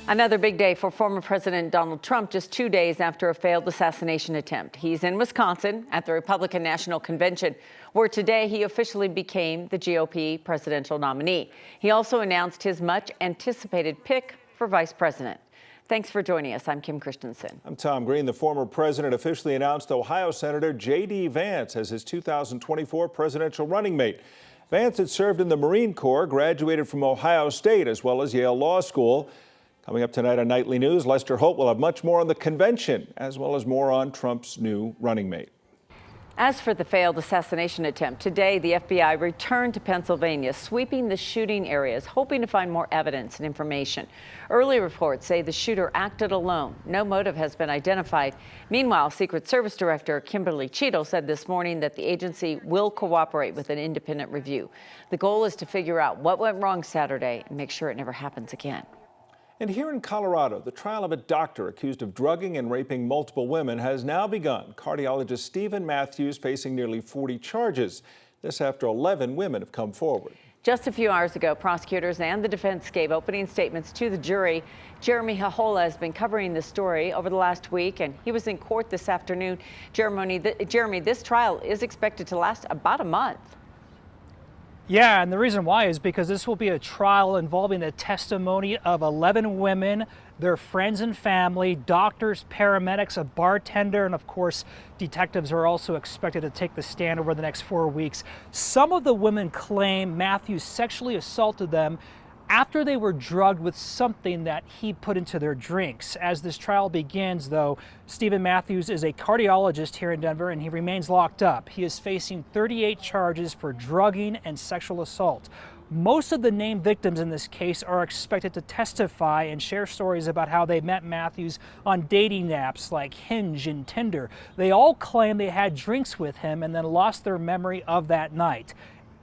Another big day for former President Donald Trump just 2 days after a failed assassination attempt. He's in Wisconsin at the Republican National Convention, where today he officially became the GOP presidential nominee. He also announced his much anticipated pick for vice president. Thanks for joining us. I'm Kim Christensen. I'm Tom Green. The former president officially announced Ohio Senator J.D. Vance as his 2024 presidential running mate. Vance had served in the Marine Corps, graduated from Ohio State as well as Yale Law School. Coming up tonight on Nightly News, Lester Holt will have much more on the convention, as well as more on Trump's new running mate. As for the failed assassination attempt, today the FBI returned to Pennsylvania, sweeping the shooting areas, hoping to find more evidence and information. Early reports say the shooter acted alone. No motive has been identified. Meanwhile, Secret Service Director Kimberly Cheadle said this morning that the agency will cooperate with an independent review. The goal is to figure out what went wrong Saturday and make sure it never happens again. And here in Colorado, the trial of a doctor accused of drugging and raping multiple women has now begun. Cardiologist Stephen Matthews facing nearly 40 charges. This after 11 women have come forward. Just a few hours ago, prosecutors and the defense gave opening statements to the jury. Jeremy Hahola has been covering this story over the last week, and he was in court this afternoon. Jeremy, this trial is expected to last about a month. Yeah, and the reason why is because this will be a trial involving the testimony of 11 women, their friends and family, doctors, paramedics, a bartender, and of course, detectives are also expected to take the stand over the next 4 weeks. Some of the women claim Matthews sexually assaulted them after they were drugged with something that he put into their drinks. As this trial begins, though, Stephen Matthews is a cardiologist here in Denver, and he remains locked up. He is facing 38 charges for drugging and sexual assault. Most of the named victims in this case are expected to testify and share stories about how they met Matthews on dating apps like Hinge and Tinder. They all claim they had drinks with him and then lost their memory of that night.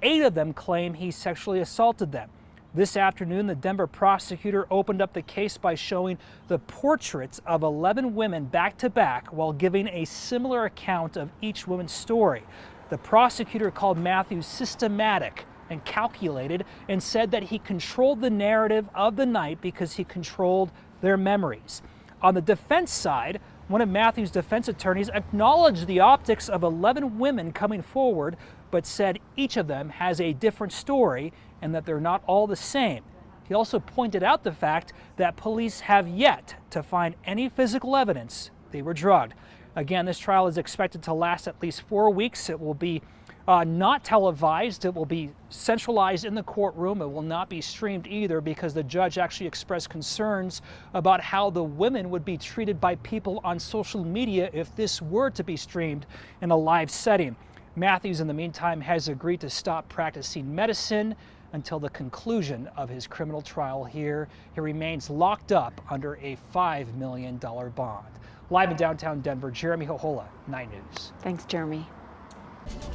8 of them claim he sexually assaulted them. This afternoon, the Denver prosecutor opened up the case by showing the portraits of 11 women back to back while giving a similar account of each woman's story. The prosecutor called Matthews systematic and calculated and said that he controlled the narrative of the night because he controlled their memories. On the defense side, one of Matthews' defense attorneys acknowledged the optics of 11 women coming forward, but said each of them has a different story and that they're not all the same. He also pointed out the fact that police have yet to find any physical evidence they were drugged. Again, this trial is expected to last at least 4 weeks. It will be not televised. It will be centralized in the courtroom. It will not be streamed either because the judge actually expressed concerns about how the women would be treated by people on social media if this were to be streamed in a live setting. Matthews, in the meantime, has agreed to stop practicing medicine until the conclusion of his criminal trial here. He remains locked up under a $5 million bond. Live in downtown Denver, Jeremy Hahola, 9 News. Thanks, Jeremy.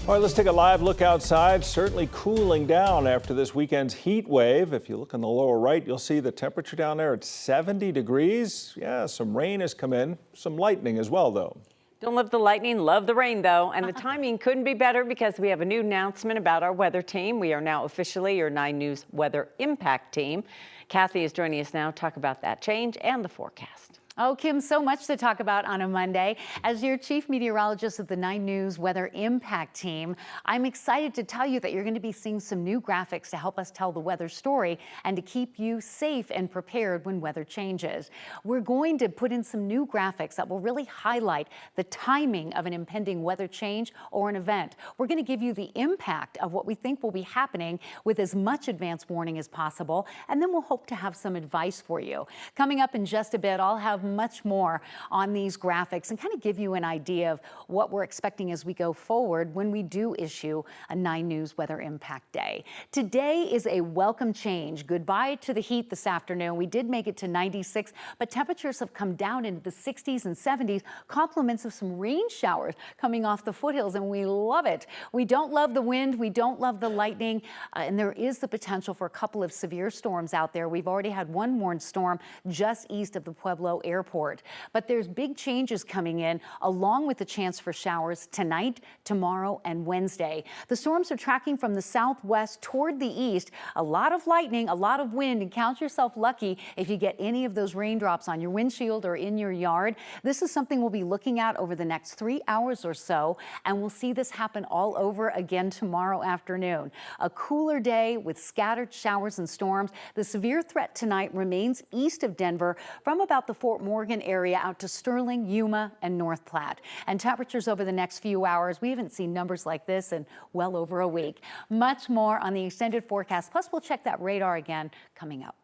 All right, let's take a live look outside. Certainly cooling down after this weekend's heat wave. If you look on the lower right, you'll see the temperature down there at 70 degrees. Yeah, some rain has come in, some lightning as well, though. Don't love the lightning, love the rain, though. And the timing couldn't be better because we have a new announcement about our weather team. We are now officially your 9 News Weather Impact Team. Kathy is joining us now to talk about that change and the forecast. Oh, Kim, so much to talk about on a Monday. As your chief meteorologist of the 9 News Weather Impact Team, I'm excited to tell you that you're going to be seeing some new graphics to help us tell the weather story and to keep you safe and prepared when weather changes. We're going to put in some new graphics that will really highlight the timing of an impending weather change or an event. We're going to give you the impact of what we think will be happening with as much advance warning as possible, and then we'll hope to have some advice for you. Coming up in just a bit, I'll have much more on these graphics and kind of give you an idea of what we're expecting as we go forward when we do issue a 9 News Weather Impact Day. Today is a welcome change. Goodbye to the heat this afternoon. We did make it to 96, but temperatures have come down into the 60s and 70s, compliments of some rain showers coming off the foothills, and we love it. We don't love the wind, we don't love the lightning, and there is the potential for a couple of severe storms out there. We've already had one warned storm just east of the Pueblo area airport. But there's big changes coming in, along with the chance for showers tonight, tomorrow, and Wednesday. The storms are tracking from the southwest toward the east. A lot of lightning, a lot of wind, and count yourself lucky if you get any of those raindrops on your windshield or in your yard. This is something we'll be looking at over the next 3 hours or so, and we'll see this happen all over again tomorrow afternoon. A cooler day with scattered showers and storms. The severe threat tonight remains east of Denver from about the Fort Morgan area out to Sterling, Yuma, and North Platte. And temperatures over the next few hours, we haven't seen numbers like this in well over a week. Much more on the extended forecast. Plus, we'll check that radar again coming up.